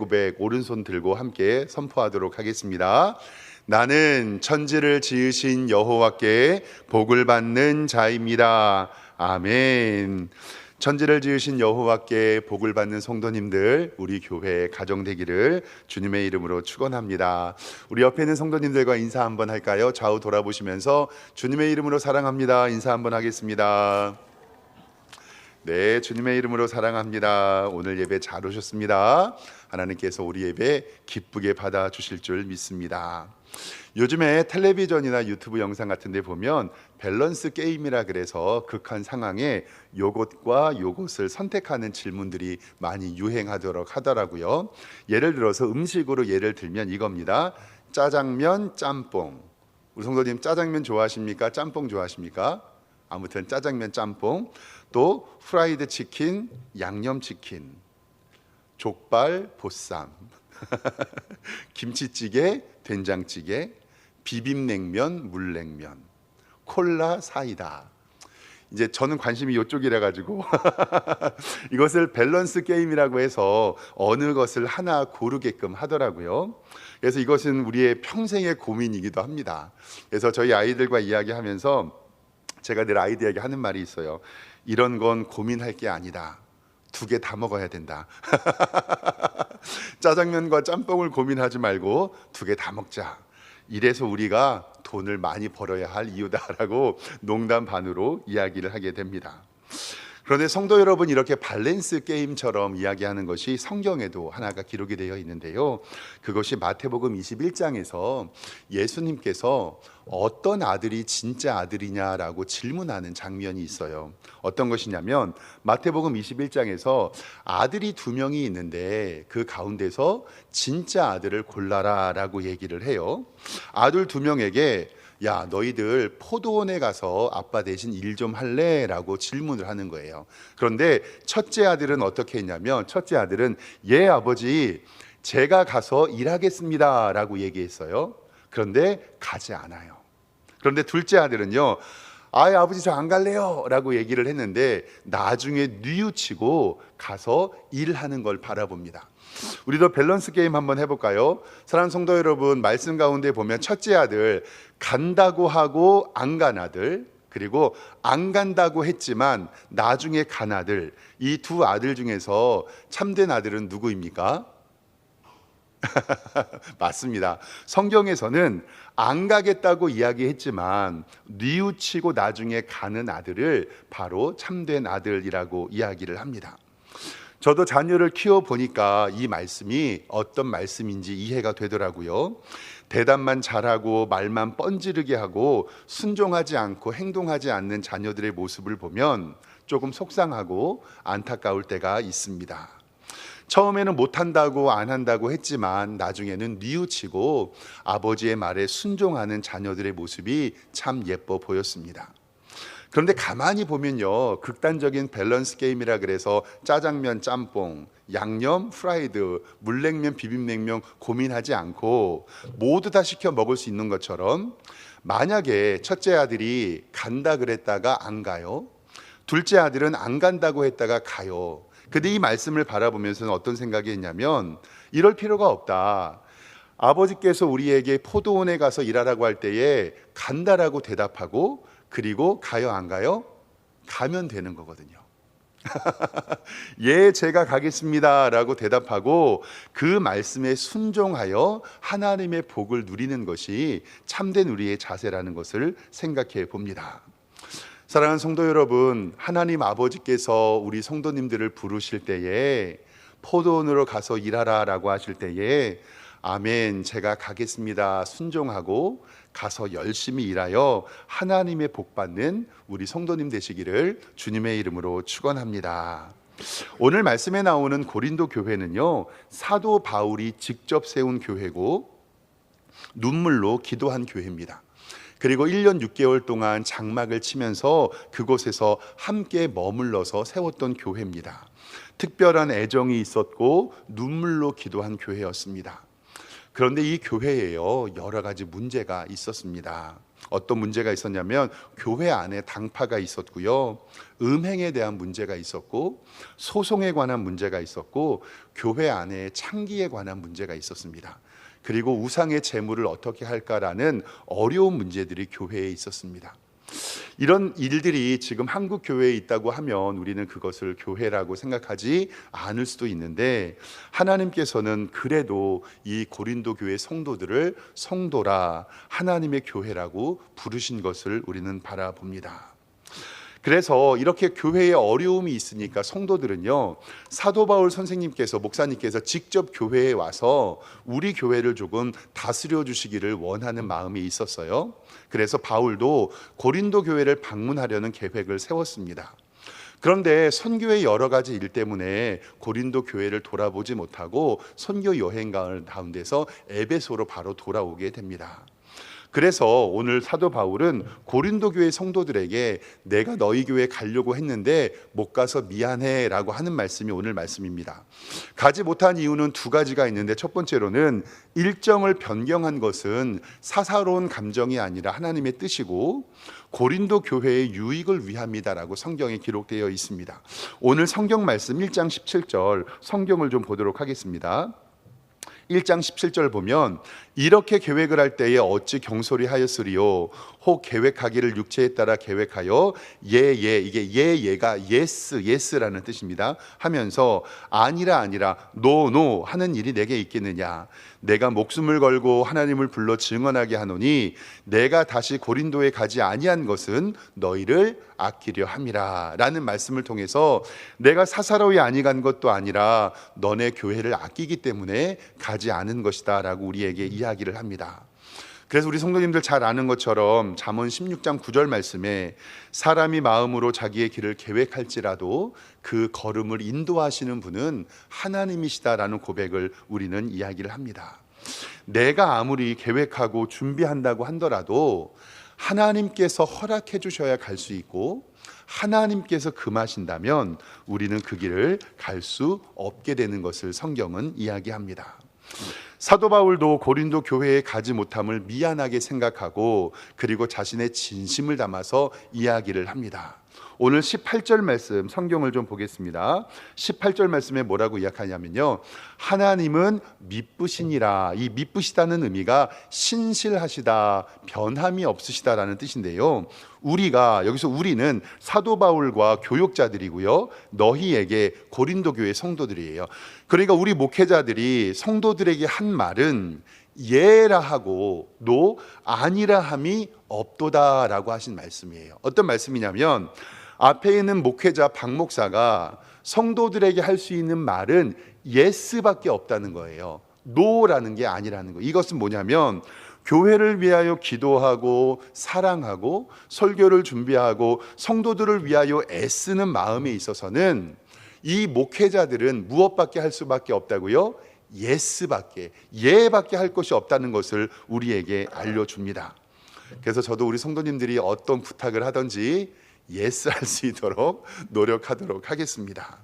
고백 오른손 들고 함께 선포하도록 하겠습니다. 나는 천지를 지으신 여호와께 복을 받는 자입니다. 아멘. 천지를 지으신 여호와께 복을 받는 성도님들, 우리 교회 가정 되기를 주님의 이름으로 축원합니다. 우리 옆에 있는 성도님들과 인사 한번 할까요? 좌우 돌아보시면서 주님의 이름으로 사랑합니다 인사 한번 하겠습니다. 네, 주님의 이름으로 사랑합니다. 오늘 예배 잘 오셨습니다. 하나님께서 우리 예배 기쁘게 받아주실 줄 믿습니다. 요즘에 텔레비전이나 유튜브 영상 같은 데 보면 밸런스 게임이라 그래서 극한 상황에 요것과 요것을 선택하는 질문들이 많이 유행하도록 하더라고요. 예를 들어서 음식으로 예를 들면 이겁니다. 짜장면, 짬뽕. 우리 성도님 짜장면 좋아하십니까? 짬뽕 좋아하십니까? 아무튼 짜장면, 짬뽕. 또 프라이드 치킨, 양념 치킨, 족발, 보쌈, 김치찌개, 된장찌개, 비빔냉면, 물냉면, 콜라, 사이다. 이제 저는 관심이 이쪽이라 가지고 이것을 밸런스 게임이라고 해서 어느 것을 하나 고르게끔 하더라고요. 그래서 이것은 우리의 평생의 고민이기도 합니다. 그래서 저희 아이들과 이야기하면서 제가 늘 아이들에게 하는 말이 있어요. 이런 건 고민할 게 아니다. 두 개 다 먹어야 된다. 짜장면과 짬뽕을 고민하지 말고 두 개 다 먹자. 이래서 우리가 돈을 많이 벌어야 할 이유다라고 농담 반으로 이야기를 하게 됩니다. 그런데 성도 여러분, 이렇게 밸런스 게임처럼 이야기하는 것이 성경에도 하나가 기록이 되어 있는데요. 그것이 마태복음 21장에서 예수님께서 어떤 아들이 진짜 아들이냐라고 질문하는 장면이 있어요. 어떤 것이냐면 마태복음 21장에서 아들이 두 명이 있는데 그 가운데서 진짜 아들을 골라라 라고 얘기를 해요. 아들 두 명에게 야, 너희들 포도원에 가서 아빠 대신 일 좀 할래? 라고 질문을 하는 거예요. 그런데 첫째 아들은 어떻게 했냐면 첫째 아들은 예 아버지 제가 가서 일하겠습니다 라고 얘기했어요. 그런데 가지 않아요. 그런데 둘째 아들은요, 아버지 저 안 갈래요 라고 얘기를 했는데 나중에 뉘우치고 가서 일하는 걸 바라봅니다. 우리도 밸런스 게임 한번 해볼까요? 사랑하는 성도 여러분, 말씀 가운데 보면 첫째 아들, 간다고 하고 안 간 아들, 그리고 안 간다고 했지만 나중에 간 아들, 이 두 아들 중에서 참된 아들은 누구입니까? 맞습니다. 성경에서는 안 가겠다고 이야기했지만 뉘우치고 나중에 가는 아들을 바로 참된 아들이라고 이야기를 합니다. 저도 자녀를 키워보니까 이 말씀이 어떤 말씀인지 이해가 되더라고요. 대답만 잘하고 말만 뻔지르게 하고 순종하지 않고 행동하지 않는 자녀들의 모습을 보면 조금 속상하고 안타까울 때가 있습니다. 처음에는 못한다고 안 한다고 했지만 나중에는 뉘우치고 아버지의 말에 순종하는 자녀들의 모습이 참 예뻐 보였습니다. 그런데 가만히 보면요, 극단적인 밸런스 게임이라 그래서 짜장면, 짬뽕, 양념, 프라이드, 물냉면, 비빔냉면 고민하지 않고 모두 다 시켜 먹을 수 있는 것처럼 만약에 첫째 아들이 간다 그랬다가 안 가요. 둘째 아들은 안 간다고 했다가 가요. 근데 이 말씀을 바라보면서는 어떤 생각이 했냐면 이럴 필요가 없다. 아버지께서 우리에게 포도원에 가서 일하라고 할 때에 간다라고 대답하고 그리고 가요 안 가요? 가면 되는 거거든요. 예, 제가 가겠습니다 라고 대답하고 그 말씀에 순종하여 하나님의 복을 누리는 것이 참된 우리의 자세라는 것을 생각해 봅니다. 사랑하는 성도 여러분, 하나님 아버지께서 우리 성도님들을 부르실 때에 포도원으로 가서 일하라 라고 하실 때에 아멘, 제가 가겠습니다 순종하고 가서 열심히 일하여 하나님의 복 받는 우리 성도님 되시기를 주님의 이름으로 축원합니다. 오늘 말씀에 나오는 고린도 교회는요, 사도 바울이 직접 세운 교회고 눈물로 기도한 교회입니다. 그리고 1년 6개월 동안 장막을 치면서 그곳에서 함께 머물러서 세웠던 교회입니다. 특별한 애정이 있었고 눈물로 기도한 교회였습니다. 그런데 이 교회에요, 여러 가지 문제가 있었습니다. 어떤 문제가 있었냐면 교회 안에 당파가 있었고요, 음행에 대한 문제가 있었고, 소송에 관한 문제가 있었고, 교회 안에 창기에 관한 문제가 있었습니다. 그리고 우상의 제물을 어떻게 할까라는 어려운 문제들이 교회에 있었습니다. 이런 일들이 지금 한국 교회에 있다고 하면 우리는 그것을 교회라고 생각하지 않을 수도 있는데, 하나님께서는 그래도 이 고린도 교회 성도들을 성도라, 하나님의 교회라고 부르신 것을 우리는 바라봅니다. 그래서 이렇게 교회에 어려움이 있으니까 성도들은요, 사도 바울 선생님께서, 목사님께서 직접 교회에 와서 우리 교회를 조금 다스려 주시기를 원하는 마음이 있었어요. 그래서 바울도 고린도 교회를 방문하려는 계획을 세웠습니다. 그런데 선교의 여러 가지 일 때문에 고린도 교회를 돌아보지 못하고 선교 여행 가운데서 에베소로 바로 돌아오게 됩니다. 그래서 오늘 사도 바울은 고린도 교회 성도들에게 내가 너희 교회 가려고 했는데 못 가서 미안해 라고 하는 말씀이 오늘 말씀입니다. 가지 못한 이유는 두 가지가 있는데, 첫 번째로는 일정을 변경한 것은 사사로운 감정이 아니라 하나님의 뜻이고 고린도 교회의 유익을 위함이다라고 성경에 기록되어 있습니다. 오늘 성경 말씀 1장 17절 성경을 좀 보도록 하겠습니다. 1장 17절 보면, 이렇게 계획을 할 때에 어찌 경솔히 하였으리요, 혹 계획하기를 육체에 따라 계획하여 이게 예가 예스라는 뜻입니다 하면서 아니라 노 하는 일이 내게 있겠느냐. 내가 목숨을 걸고 하나님을 불러 증언하게 하노니 내가 다시 고린도에 가지 아니한 것은 너희를 아끼려 함이라 라는 말씀을 통해서 내가 사사로이 아니 간 것도 아니라 너네 교회를 아끼기 때문에 가지 않은 것이다 라고 우리에게 이야기를 합니다. 그래서 우리 성도님들 잘 아는 것처럼 잠언 16장 9절 말씀에 사람이 마음으로 자기의 길을 계획할지라도 그 걸음을 인도하시는 분은 하나님이시다라는 고백을 우리는 이야기를 합니다. 내가 아무리 계획하고 준비한다고 하더라도 하나님께서 허락해 주셔야 갈 수 있고, 하나님께서 금하신다면 우리는 그 길을 갈 수 없게 되는 것을 성경은 이야기합니다. 사도 바울도 고린도 교회에 가지 못함을 미안하게 생각하고 그리고 자신의 진심을 담아서 이야기를 합니다. 오늘 18절 말씀 성경을 좀 보겠습니다. 18절 말씀에 뭐라고 이야기하냐면요, 하나님은 미쁘시니라. 이 미쁘시다는 의미가 신실하시다, 변함이 없으시다라는 뜻인데요, 여기서 우리는 사도 바울과 교역자들이고요, 너희에게 고린도 교회 성도들이에요. 그러니까 우리 목회자들이 성도들에게 한 말은 예라 하고 노 아니라 함이 없도다라고 하신 말씀이에요. 어떤 말씀이냐면, 앞에 있는 목회자 박 목사가 성도들에게 할 수 있는 말은 예스밖에 없다는 거예요. 노라는 게 아니라는 거예요. 이것은 뭐냐면, 교회를 위하여 기도하고 사랑하고 설교를 준비하고 성도들을 위하여 애쓰는 마음에 있어서는 이 목회자들은 무엇밖에 할 수밖에 없다고요? 예밖에 할 것이 없다는 것을 우리에게 알려줍니다. 그래서 저도 우리 성도님들이 어떤 부탁을 하든지 예스 할 수 있도록 노력하도록 하겠습니다.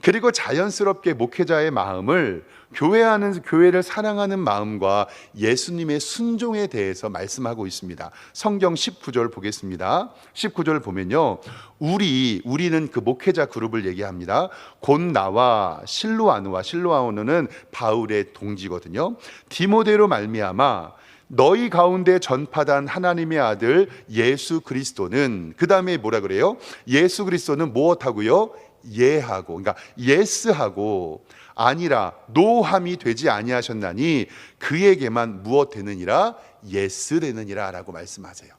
그리고 자연스럽게 목회자의 마음을 교회를 사랑하는 마음과 예수님의 순종에 대해서 말씀하고 있습니다. 성경 19절 보겠습니다. 19절 보면요, 우리는 그 목회자 그룹을 얘기합니다. 곧 나와 실로아노는 바울의 동지거든요. 디모데로 말미암아 너희 가운데 전파단 하나님의 아들 예수 그리스도는, 그 다음에 뭐라 그래요? 예수 그리스도는 무엇하고요? 예하고, 그러니까 예스하고 아니라 노함이 되지 아니하셨나니 그에게만 무엇 되느니라? 예스 되느니라 라고 말씀하세요.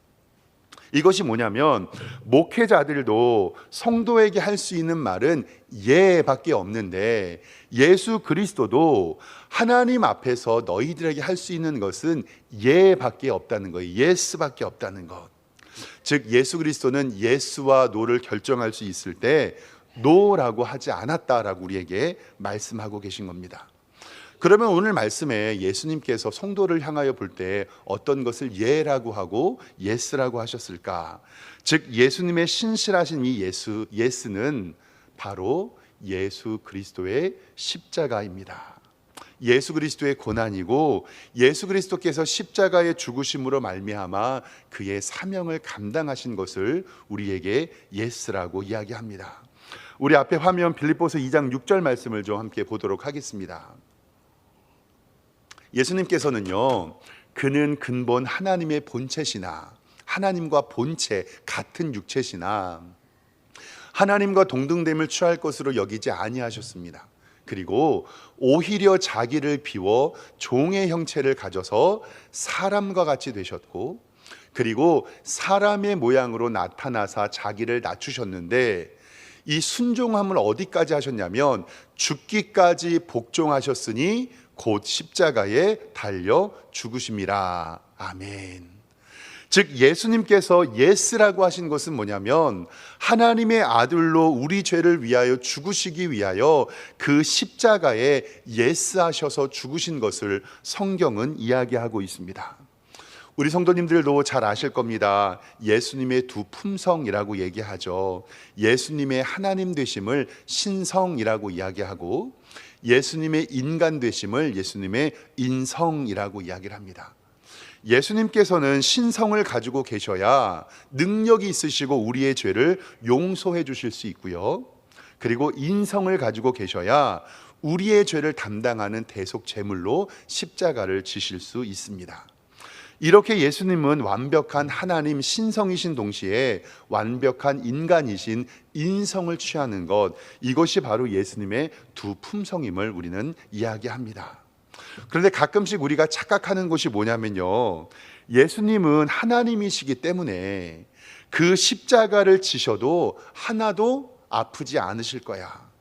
이것이 뭐냐면, 목회자들도 성도에게 할 수 있는 말은 예밖에 없는데 예수 그리스도도 하나님 앞에서 너희들에게 할 수 있는 것은 예밖에 없다는 거예요. 예스밖에 없다는 것. 즉 예수 그리스도는 예스와 노를 결정할 수 있을 때 노라고 하지 않았다라고 우리에게 말씀하고 계신 겁니다. 그러면 오늘 말씀에 예수님께서 성도를 향하여 볼 때 어떤 것을 예라고 하고 예스라고 하셨을까? 즉 예수님의 신실하신 이 예스는 바로 예수 그리스도의 십자가입니다. 예수 그리스도의 고난이고 예수 그리스도께서 십자가의 죽으심으로 말미암아 그의 사명을 감당하신 것을 우리에게 예스라고 이야기합니다. 우리 앞에 화면 빌립보서 2장 6절 말씀을 좀 함께 보도록 하겠습니다. 예수님께서는요, 그는 근본 하나님의 본체시나 하나님과 본체 같은 육체시나 하나님과 동등됨을 취할 것으로 여기지 아니하셨습니다. 그리고 오히려 자기를 비워 종의 형체를 가져서 사람과 같이 되셨고, 그리고 사람의 모양으로 나타나사 자기를 낮추셨는데, 이 순종함을 어디까지 하셨냐면 죽기까지 복종하셨으니 곧 십자가에 달려 죽으심이라. 아멘. 즉 예수님께서 예스라고 하신 것은 뭐냐면 하나님의 아들로 우리 죄를 위하여 죽으시기 위하여 그 십자가에 예스하셔서 죽으신 것을 성경은 이야기하고 있습니다. 우리 성도님들도 잘 아실 겁니다. 예수님의 두 품성이라고 얘기하죠. 예수님의 하나님 되심을 신성이라고 이야기하고 예수님의 인간 되심을 예수님의 인성이라고 이야기를 합니다. 예수님께서는 신성을 가지고 계셔야 능력이 있으시고 우리의 죄를 용서해 주실 수 있고요. 그리고 인성을 가지고 계셔야 우리의 죄를 담당하는 대속 제물로 십자가를 지실 수 있습니다. 이렇게 예수님은 완벽한 하나님 신성이신 동시에 완벽한 인간이신 인성을 취하는 것, 이것이 바로 예수님의 두 품성임을 우리는 이야기합니다. 그런데 가끔씩 우리가 착각하는 것이 뭐냐면요, 예수님은 하나님이시기 때문에 그 십자가를 지셔도 하나도 아프지 않으실 거야.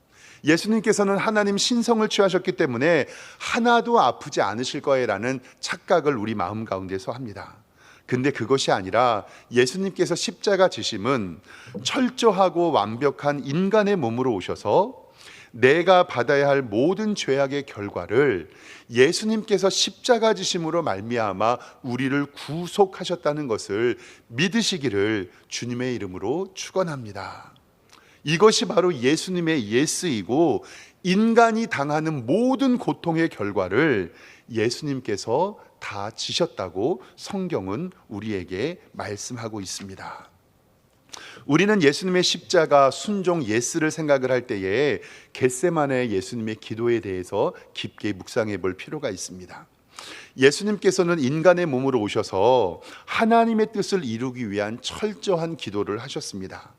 예수님께서는 하나님 신성을 취하셨기 때문에 하나도 아프지 않으실 거예라는 착각을 우리 마음 가운데서 합니다. 근데 그것이 아니라 예수님께서 십자가 지심은 철저하고 완벽한 인간의 몸으로 오셔서 내가 받아야 할 모든 죄악의 결과를 예수님께서 십자가 지심으로 말미암아 우리를 구속하셨다는 것을 믿으시기를 주님의 이름으로 축원합니다. 이것이 바로 예수님의 예스이고 인간이 당하는 모든 고통의 결과를 예수님께서 다 지셨다고 성경은 우리에게 말씀하고 있습니다. 우리는 예수님의 십자가 순종 예스를 생각을 할 때에 겟세마네 예수님의 기도에 대해서 깊게 묵상해 볼 필요가 있습니다. 예수님께서는 인간의 몸으로 오셔서 하나님의 뜻을 이루기 위한 철저한 기도를 하셨습니다.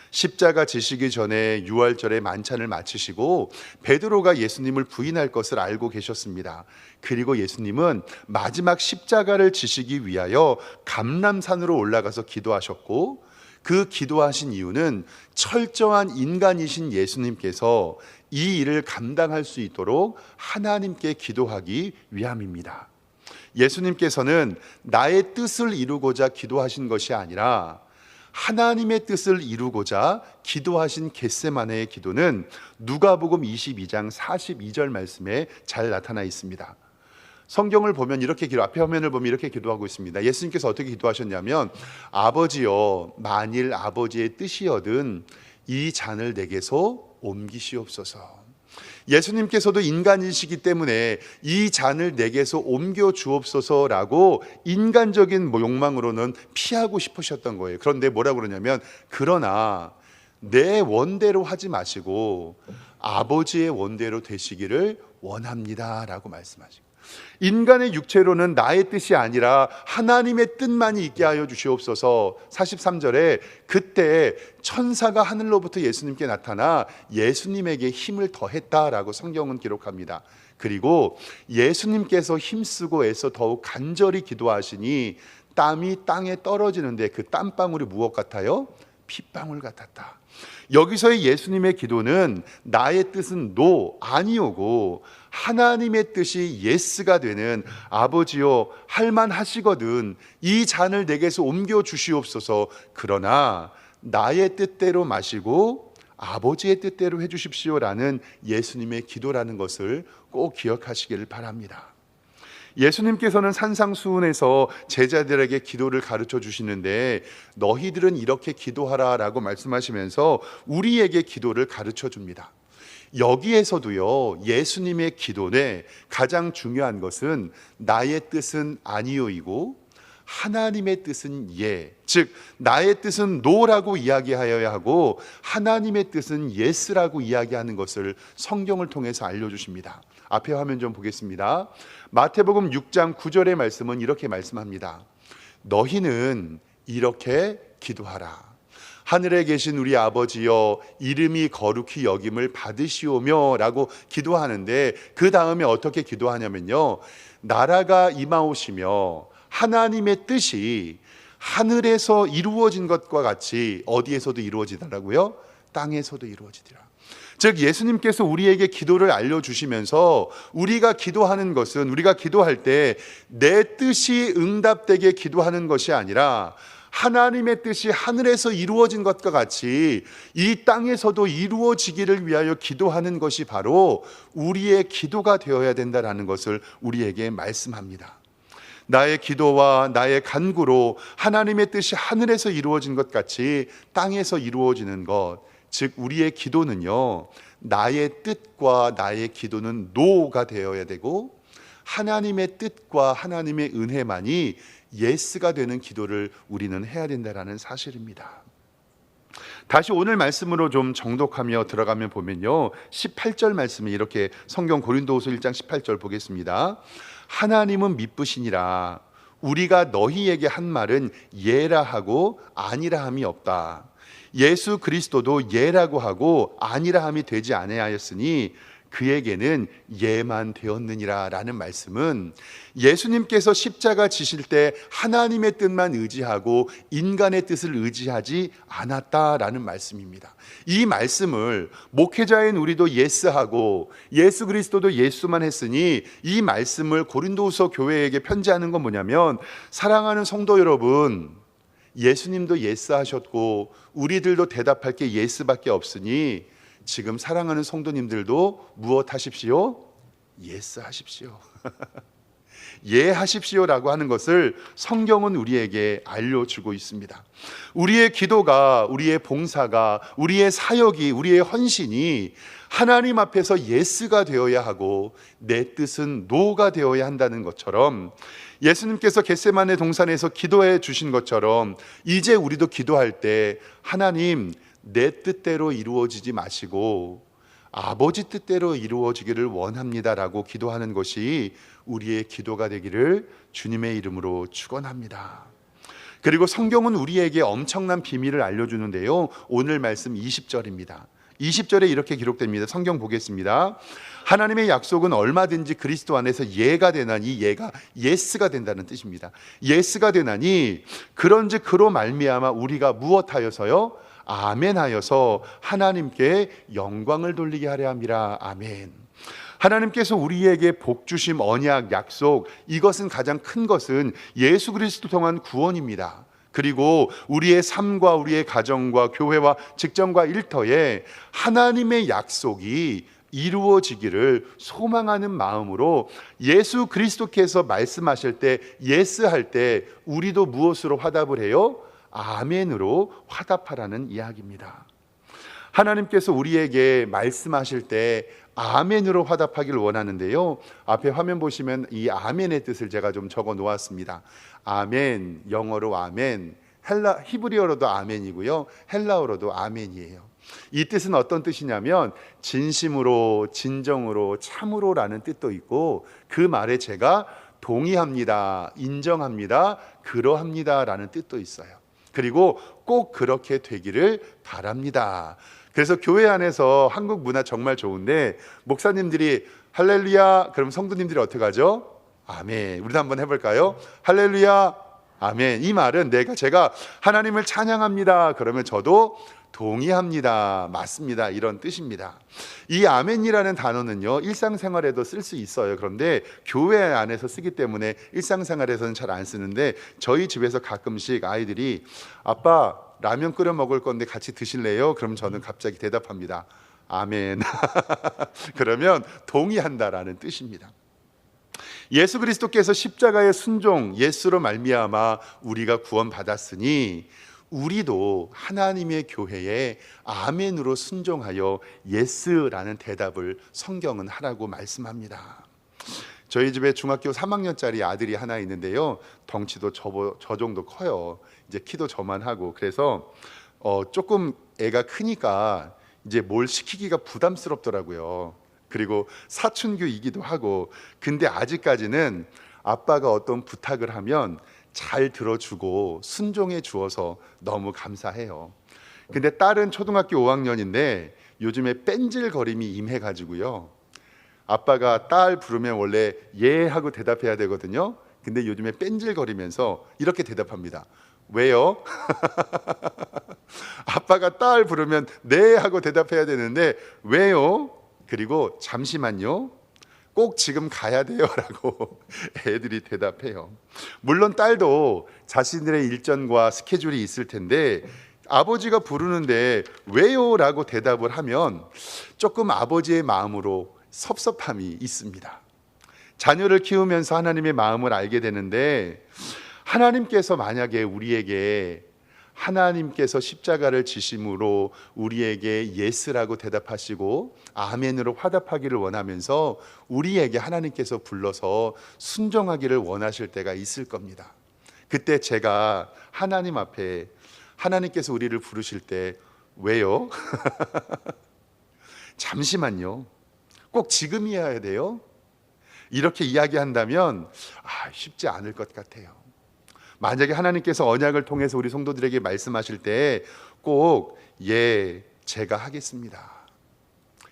십자가 지시기 전에 유월절에 만찬을 마치시고 베드로가 예수님을 부인할 것을 알고 계셨습니다. 그리고 예수님은 마지막 십자가를 지시기 위하여 감람산으로 올라가서 기도하셨고, 그 기도하신 이유는 철저한 인간이신 예수님께서 이 일을 감당할 수 있도록 하나님께 기도하기 위함입니다. 예수님께서는 나의 뜻을 이루고자 기도하신 것이 아니라 하나님의 뜻을 이루고자 기도하신 겟세마네의 기도는 누가복음 22장 42절 말씀에 잘 나타나 있습니다. 성경을 보면 이렇게 앞에 화면을 보면 이렇게 기도하고 있습니다. 예수님께서 어떻게 기도하셨냐면, 아버지여, 만일 아버지의 뜻이여든 이 잔을 내게서 옮기시옵소서. 예수님께서도 인간이시기 때문에 이 잔을 내게서 옮겨 주옵소서라고 인간적인 욕망으로는 피하고 싶으셨던 거예요. 그런데 뭐라고 그러냐면, 그러나 내 원대로 하지 마시고 아버지의 원대로 되시기를 원합니다라고 말씀하시고, 인간의 육체로는 나의 뜻이 아니라 하나님의 뜻만이 있게 하여 주시옵소서. 43절에 그때 천사가 하늘로부터 예수님께 나타나 예수님에게 힘을 더했다라고 성경은 기록합니다. 그리고 예수님께서 힘쓰고 애써 더욱 간절히 기도하시니 땀이 땅에 떨어지는데 그 땀방울이 무엇 같아요? 핏방울 같았다. 여기서의 예수님의 기도는 나의 뜻은 노 아니오고 하나님의 뜻이 예스가 되는, 아버지여 할만하시거든 이 잔을 내게서 옮겨 주시옵소서. 그러나 나의 뜻대로 마시고 아버지의 뜻대로 해주십시오라는 예수님의 기도라는 것을 꼭 기억하시기를 바랍니다. 예수님께서는 산상수훈에서 제자들에게 기도를 가르쳐 주시는데, 너희들은 이렇게 기도하라 라고 말씀하시면서 우리에게 기도를 가르쳐 줍니다. 여기에서도요, 예수님의 기도에 가장 중요한 것은 나의 뜻은 아니요이고 하나님의 뜻은 예, 즉 나의 뜻은 노라고 이야기하여야 하고 하나님의 뜻은 예스라고 이야기하는 것을 성경을 통해서 알려주십니다. 앞에 화면 좀 보겠습니다. 마태복음 6장 9절의 말씀은 이렇게 말씀합니다. 너희는 이렇게 기도하라. 하늘에 계신 우리 아버지여, 이름이 거룩히 여김을 받으시오며 라고 기도하는데, 그 다음에 어떻게 기도하냐면요, 나라가 임하오시며 하나님의 뜻이 하늘에서 이루어진 것과 같이 어디에서도 이루어지더라고요? 땅에서도 이루어지더라. 즉 예수님께서 우리에게 기도를 알려주시면서 우리가 기도하는 것은, 우리가 기도할 때 내 뜻이 응답되게 기도하는 것이 아니라 하나님의 뜻이 하늘에서 이루어진 것과 같이 이 땅에서도 이루어지기를 위하여 기도하는 것이 바로 우리의 기도가 되어야 된다는 것을 우리에게 말씀합니다. 나의 기도와 나의 간구로 하나님의 뜻이 하늘에서 이루어진 것 같이 땅에서 이루어지는 것, 즉 우리의 기도는요, 나의 뜻과 나의 기도는 노가 되어야 되고 하나님의 뜻과 하나님의 은혜만이 예스가 되는 기도를 우리는 해야 된다는 사실입니다. 다시 오늘 말씀으로 좀 정독하며 들어가면 보면요, 18절 말씀이 이렇게, 성경 고린도후서 1장 18절 보겠습니다. 하나님은 미쁘시니라. 우리가 너희에게 한 말은 예라 하고 아니라 함이 없다. 예수 그리스도도 예라고 하고 아니라 함이 되지 아니하였으니 그에게는 예만 되었느니라 라는 말씀은, 예수님께서 십자가 지실 때 하나님의 뜻만 의지하고 인간의 뜻을 의지하지 않았다라는 말씀입니다. 이 말씀을 목회자인 우리도 예스하고 예수 그리스도도 예수만 했으니, 이 말씀을 고린도후서 교회에게 편지하는 건 뭐냐면, 사랑하는 성도 여러분, 예수님도 예스하셨고 우리들도 대답할 게 예스밖에 없으니 지금 사랑하는 성도님들도 무엇 하십시오? 예스 하십시오. 예 하십시오라고 하는 것을 성경은 우리에게 알려주고 있습니다. 우리의 기도가, 우리의 봉사가, 우리의 사역이, 우리의 헌신이 하나님 앞에서 예스가 되어야 하고 내 뜻은 노가 되어야 한다는 것처럼, 예수님께서 겟세마네 동산에서 기도해 주신 것처럼 이제 우리도 기도할 때 하나님, 내 뜻대로 이루어지지 마시고 아버지 뜻대로 이루어지기를 원합니다라고 기도하는 것이 우리의 기도가 되기를 주님의 이름으로 축원합니다. 그리고 성경은 우리에게 엄청난 비밀을 알려주는데요, 오늘 말씀 20절입니다. 20절에 이렇게 기록됩니다. 성경 보겠습니다. 하나님의 약속은 얼마든지 그리스도 안에서 예가 되나니, 이 예가 예스가 된다는 뜻입니다. 예스가 되나니 그런즉 그로 말미암아 우리가 무엇하여서요? 아멘하여서 하나님께 영광을 돌리게 하려 함이라. 아멘. 하나님께서 우리에게 복 주심, 언약, 약속, 이것은 가장 큰 것은 예수 그리스도 통한 구원입니다. 그리고 우리의 삶과 우리의 가정과 교회와 직장과 일터에 하나님의 약속이 이루어지기를 소망하는 마음으로 예수 그리스도께서 말씀하실 때, 예스할 때 우리도 무엇으로 화답을 해요? 아멘으로 화답하라는 이야기입니다. 하나님께서 우리에게 말씀하실 때 아멘으로 화답하기를 원하는데요, 앞에 화면 보시면 이 아멘의 뜻을 제가 좀 적어 놓았습니다. 아멘, 영어로 아멘, 히브리어로도 아멘이고요, 헬라어로도 아멘이에요. 이 뜻은 어떤 뜻이냐면 진심으로, 진정으로, 참으로라는 뜻도 있고, 그 말에 제가 동의합니다, 인정합니다, 그러합니다 라는 뜻도 있어요. 그리고 꼭 그렇게 되기를 바랍니다. 그래서 교회 안에서 한국 문화 정말 좋은데, 목사님들이 할렐루야 그럼 성도님들이 어떻게 하죠? 아멘. 우리도 한번 해볼까요? 할렐루야 아멘. 이 말은 제가 하나님을 찬양합니다 그러면 저도 동의합니다, 맞습니다, 이런 뜻입니다. 이 아멘이라는 단어는요, 일상생활에도 쓸 수 있어요. 그런데 교회 안에서 쓰기 때문에 일상생활에서는 잘 안 쓰는데, 저희 집에서 가끔씩 아이들이 아빠 라면 끓여 먹을 건데 같이 드실래요? 그럼 저는 갑자기 대답합니다. 아멘. 그러면 동의한다라는 뜻입니다. 예수 그리스도께서 십자가의 순종, 예수로 말미암아 우리가 구원받았으니 우리도 하나님의 교회에 아멘으로 순종하여 예스라는 대답을 성경은 하라고 말씀합니다. 저희 집에 중학교 3학년짜리 아들이 하나 있는데요, 덩치도 저 정도 커요. 이제 키도 저만하고. 그래서 조금 애가 크니까 이제 뭘 시키기가 부담스럽더라고요. 그리고 사춘기이기도 하고. 근데 아직까지는 아빠가 어떤 부탁을 하면 잘 들어주고 순종해 주어서 너무 감사해요. 근데 딸은 초등학교 5학년인데 요즘에 뺀질거림이 임해가지고요, 아빠가 딸 부르면 원래 예 하고 대답해야 되거든요. 근데 요즘에 뺀질거리면서 이렇게 대답합니다. 왜요? 아빠가 딸 부르면 네 하고 대답해야 되는데 왜요? 그리고 잠시만요, 꼭 지금 가야 돼요 라고 애들이 대답해요. 물론 딸도 자신들의 일정과 스케줄이 있을 텐데 아버지가 부르는데 왜요? 라고 대답을 하면 조금 아버지의 마음으로 섭섭함이 있습니다. 자녀를 키우면서 하나님의 마음을 알게 되는데, 하나님께서 만약에 우리에게 하나님께서 십자가를 지심으로 우리에게 예스라고 대답하시고 아멘으로 화답하기를 원하면서 우리에게 하나님께서 불러서 순종하기를 원하실 때가 있을 겁니다. 그때 제가 하나님 앞에 하나님께서 우리를 부르실 때 왜요? 잠시만요, 꼭 지금이어야 돼요? 이렇게 이야기한다면 쉽지 않을 것 같아요. 만약에 하나님께서 언약을 통해서 우리 성도들에게 말씀하실 때 꼭 예, 제가 하겠습니다,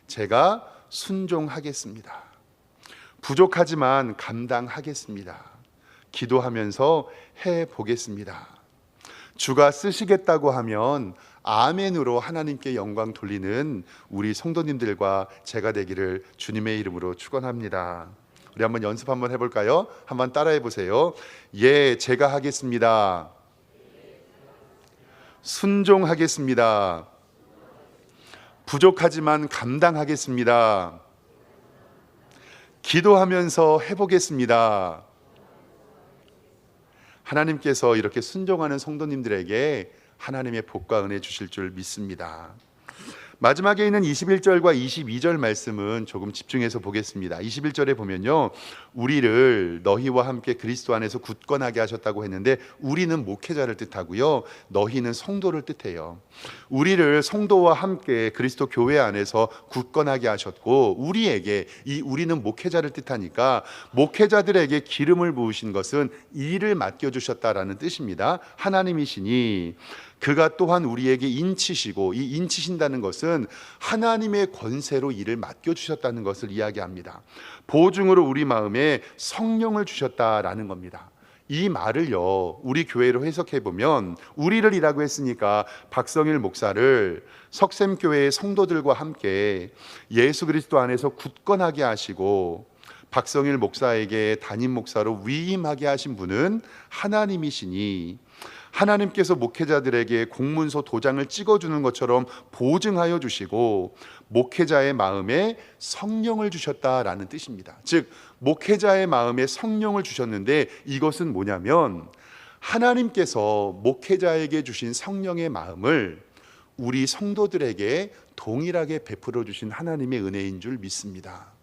제가 순종하겠습니다, 부족하지만 감당하겠습니다, 기도하면서 해보겠습니다, 주가 쓰시겠다고 하면 아멘으로 하나님께 영광 돌리는 우리 성도님들과 제가 되기를 주님의 이름으로 축원합니다. 우리 한번 연습 한번 해볼까요? 한번 따라해 보세요. 예, 제가 하겠습니다. 순종하겠습니다. 부족하지만 감당하겠습니다. 기도하면서 해보겠습니다. 하나님께서 이렇게 순종하는 성도님들에게 하나님의 복과 은혜 주실 줄 믿습니다. 마지막에 있는 21절과 22절 말씀은 조금 집중해서 보겠습니다. 21절에 보면요, 우리를 너희와 함께 그리스도 안에서 굳건하게 하셨다고 했는데, 우리는 목회자를 뜻하고요, 너희는 성도를 뜻해요. 우리를 성도와 함께 그리스도 교회 안에서 굳건하게 하셨고, 우리에게, 이 우리는 목회자를 뜻하니까 목회자들에게 기름을 부으신 것은 일을 맡겨주셨다라는 뜻입니다. 하나님이시니 그가 또한 우리에게 인치시고, 이 인치신다는 것은 하나님의 권세로 일을 맡겨주셨다는 것을 이야기합니다. 보증으로 우리 마음에 성령을 주셨다라는 겁니다. 이 말을요, 우리 교회로 해석해 보면, 우리를이라고 했으니까 박성일 목사를 석샘교회의 성도들과 함께 예수 그리스도 안에서 굳건하게 하시고 박성일 목사에게 담임 목사로 위임하게 하신 분은 하나님이시니, 하나님께서 목회자들에게 공문서 도장을 찍어주는 것처럼 보증하여 주시고 목회자의 마음에 성령을 주셨다라는 뜻입니다. 즉, 목회자의 마음에 성령을 주셨는데, 이것은 뭐냐면 하나님께서 목회자에게 주신 성령의 마음을 우리 성도들에게 동일하게 베풀어 주신 하나님의 은혜인 줄 믿습니다.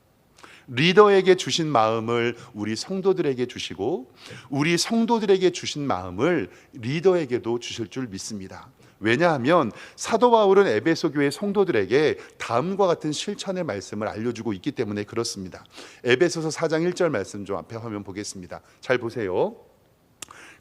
리더에게 주신 마음을 우리 성도들에게 주시고, 우리 성도들에게 주신 마음을 리더에게도 주실 줄 믿습니다. 왜냐하면 사도 바울은 에베소 교회 성도들에게 다음과 같은 실천의 말씀을 알려주고 있기 때문에 그렇습니다. 에베소서 4장 1절 말씀 좀 앞에 화면 보겠습니다. 잘 보세요.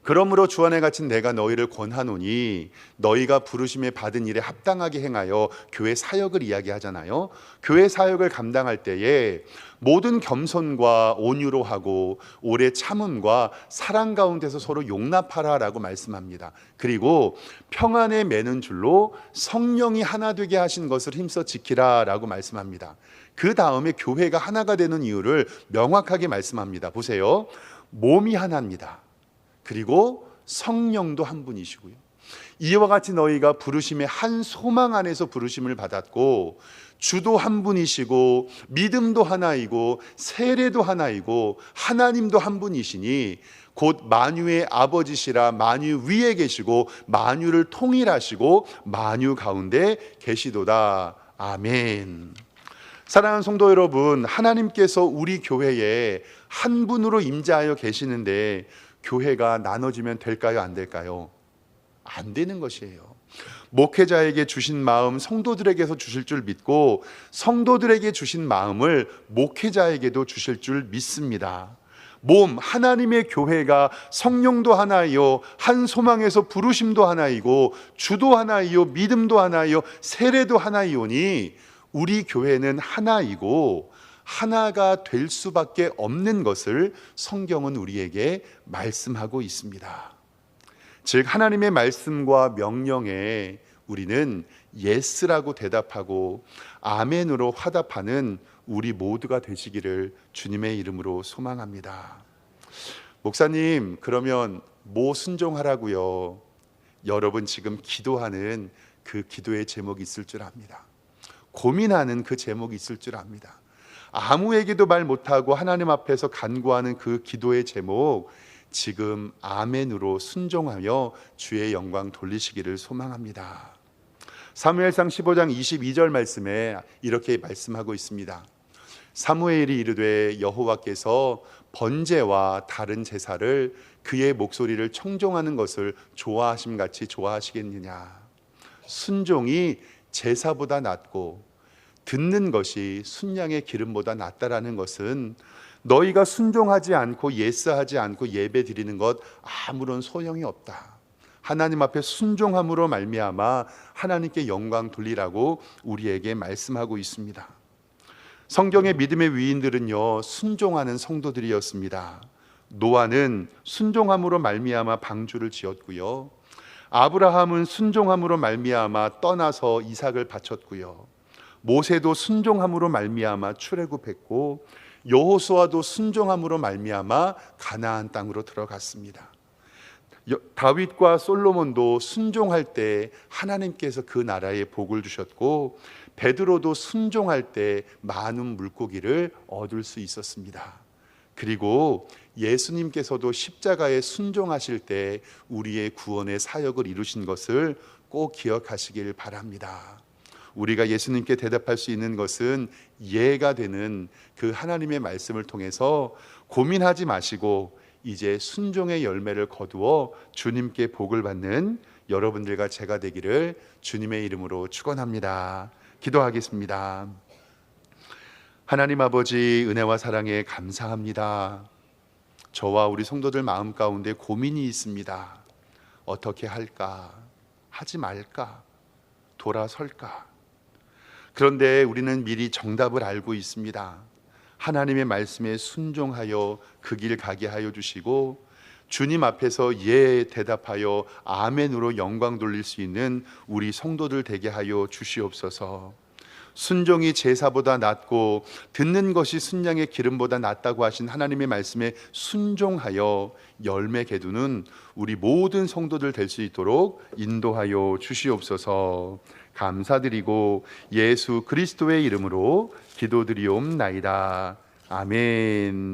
그러므로 주 안에 갇힌 내가 너희를 권하노니 너희가 부르심에 받은 일에 합당하게 행하여 교회 사역을 이야기하잖아요. 교회 사역을 감당할 때에 모든 겸손과 온유로 하고 오래 참음과 사랑 가운데서 서로 용납하라라고 말씀합니다. 그리고 평안에 매는 줄로 성령이 하나 되게 하신 것을 힘써 지키라라고 말씀합니다. 그 다음에 교회가 하나가 되는 이유를 명확하게 말씀합니다. 보세요. 몸이 하나입니다. 그리고 성령도 한 분이시고요. 이와 같이 너희가 부르심의 한 소망 안에서 부르심을 받았고 주도 한 분이시고 믿음도 하나이고 세례도 하나이고 하나님도 한 분이시니 곧 만유의 아버지시라 만유 위에 계시고 만유를 통일하시고 만유 가운데 계시도다. 아멘. 사랑하는 성도 여러분, 하나님께서 우리 교회에 한 분으로 임재하여 계시는데 교회가 나눠지면 될까요? 안 될까요? 안 되는 것이에요. 목회자에게 주신 마음 성도들에게서 주실 줄 믿고 성도들에게 주신 마음을 목회자에게도 주실 줄 믿습니다. 몸 하나님의 교회가 성령도 하나이요 한 소망에서 부르심도 하나이고 주도 하나이요 믿음도 하나이요 세례도 하나이오니 우리 교회는 하나이고 하나가 될 수밖에 없는 것을 성경은 우리에게 말씀하고 있습니다. 즉 하나님의 말씀과 명령에 우리는 예스라고 대답하고 아멘으로 화답하는 우리 모두가 되시기를 주님의 이름으로 소망합니다. 목사님, 그러면 뭐 순종하라고요? 여러분 지금 기도하는 그 기도의 제목이 있을 줄 압니다. 고민하는 그 제목이 있을 줄 압니다. 아무에게도 말 못하고 하나님 앞에서 간구하는 그 기도의 제목, 지금 아멘으로 순종하며 주의 영광 돌리시기를 소망합니다. 사무엘상 15장 22절 말씀에 이렇게 말씀하고 있습니다. 사무엘이 이르되 여호와께서 번제와 다른 제사를 그의 목소리를 청종하는 것을 좋아하심같이 좋아하시겠느냐. 순종이 제사보다 낫고 듣는 것이 순양의 기름보다 낫다라는 것은 너희가 순종하지 않고 예스하지 않고 예배 드리는 것 아무런 소용이 없다. 하나님 앞에 순종함으로 말미암아 하나님께 영광 돌리라고 우리에게 말씀하고 있습니다. 성경의 믿음의 위인들은요 순종하는 성도들이었습니다. 노아는 순종함으로 말미암아 방주를 지었고요, 아브라함은 순종함으로 말미암아 떠나서 이삭을 바쳤고요, 모세도 순종함으로 말미암아 출애굽했고 여호수아도 순종함으로 말미암아 가나안 땅으로 들어갔습니다. 다윗과 솔로몬도 순종할 때 하나님께서 그 나라에 복을 주셨고 베드로도 순종할 때 많은 물고기를 얻을 수 있었습니다. 그리고 예수님께서도 십자가에 순종하실 때 우리의 구원의 사역을 이루신 것을 꼭 기억하시길 바랍니다. 우리가 예수님께 대답할 수 있는 것은 예가 되는 그 하나님의 말씀을 통해서 고민하지 마시고 이제 순종의 열매를 거두어 주님께 복을 받는 여러분들과 제가 되기를 주님의 이름으로 축원합니다. 기도하겠습니다. 하나님 아버지, 은혜와 사랑에 감사합니다. 저와 우리 성도들 마음 가운데 고민이 있습니다. 어떻게 할까? 하지 말까? 돌아설까? 그런데 우리는 미리 정답을 알고 있습니다. 하나님의 말씀에 순종하여 그 길 가게 하여 주시고 주님 앞에서 예 대답하여 아멘으로 영광 돌릴 수 있는 우리 성도들 되게 하여 주시옵소서. 순종이 제사보다 낫고 듣는 것이 순양의 기름보다 낫다고 하신 하나님의 말씀에 순종하여 열매 거두는 우리 모든 성도들 될 수 있도록 인도하여 주시옵소서. 감사드리고 예수 그리스도의 이름으로 기도드리옵나이다. 아멘.